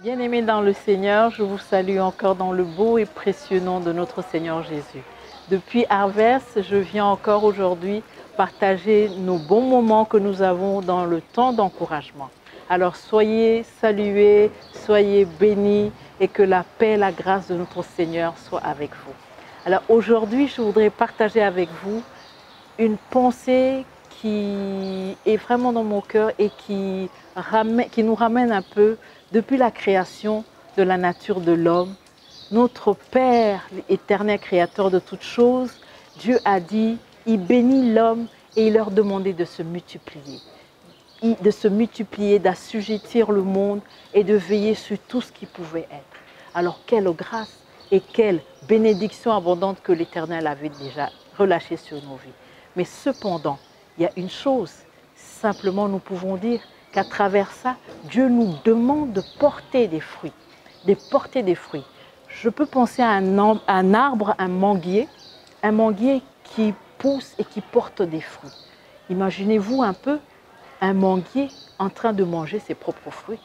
Bien-aimés dans le Seigneur, je vous salue encore dans le beau et précieux nom de notre Seigneur Jésus. Depuis Harvest, je viens encore aujourd'hui partager nos bons moments que nous avons dans le temps d'encouragement. Alors soyez salués, soyez bénis et que la paix et la grâce de notre Seigneur soient avec vous. Alors aujourd'hui, je voudrais partager avec vous une pensée qui est vraiment dans mon cœur et qui nous ramène un peu depuis la création de la nature de l'homme. Notre Père, l'éternel créateur de toutes choses, Dieu a dit, il bénit l'homme et il leur demandait de se multiplier, d'assujettir le monde et de veiller sur tout ce qui pouvait être. Alors quelle grâce et quelle bénédiction abondante que l'Éternel avait déjà relâchée sur nos vies. Mais cependant, il y a une chose, simplement nous pouvons dire qu'à travers ça, Dieu nous demande de porter des fruits, Je peux penser à un arbre, un manguier qui pousse et qui porte des fruits. Imaginez-vous un peu un manguier en train de manger ses propres fruits.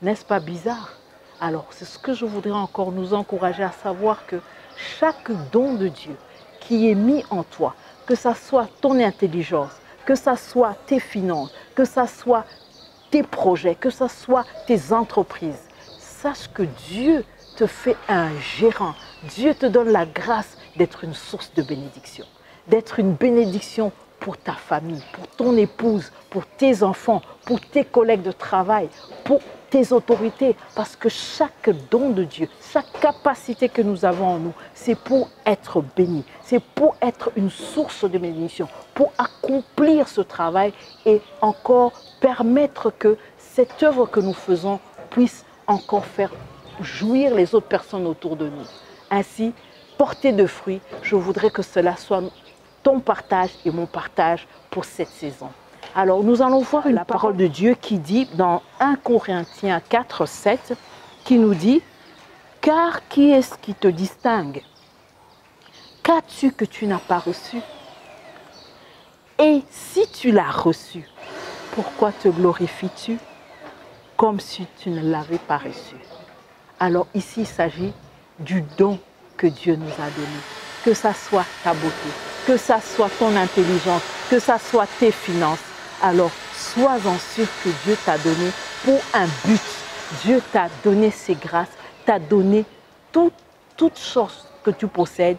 N'est-ce pas bizarre? Alors, c'est ce que je voudrais encore nous encourager à savoir que chaque don de Dieu qui est mis en toi, que ce soit ton intelligence, que ce soit tes finances, que ce soit tes projets, que ce soit tes entreprises, sache que Dieu te fait un gérant. Dieu te donne la grâce d'être une source de bénédiction, d'être une bénédiction pour ta famille, pour ton épouse, pour tes enfants, pour tes collègues de travail, pour tes autorités, parce que chaque don de Dieu, chaque capacité que nous avons en nous, c'est pour être béni, c'est pour être une source de bénédiction, pour accomplir ce travail et encore permettre que cette œuvre que nous faisons puisse encore faire jouir les autres personnes autour de nous. Ainsi, porter de fruits, je voudrais que cela soit ton partage et mon partage pour cette saison. Alors, nous allons voir la parole de Dieu qui dit dans 1 Corinthiens 4, 7, qui nous dit « Car qui est-ce qui te distingue? Qu'as-tu que tu n'as pas reçu? Et si tu l'as reçu, pourquoi te glorifies-tu comme si tu ne l'avais pas reçu ?» Alors ici, il s'agit du don que Dieu nous a donné. Que ça soit ta beauté, que ça soit ton intelligence, que ça soit tes finances. Alors, sois-en sûr que Dieu t'a donné pour un but. Dieu t'a donné ses grâces, t'a donné toutes choses que tu possèdes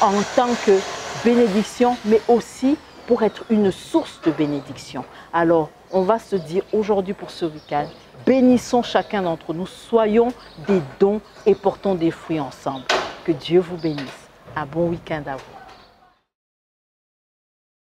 en tant que bénédiction, mais aussi pour être une source de bénédiction. Alors, on va se dire aujourd'hui pour ce week-end, bénissons chacun d'entre nous, soyons des dons et portons des fruits ensemble. Que Dieu vous bénisse. Un bon week-end à vous.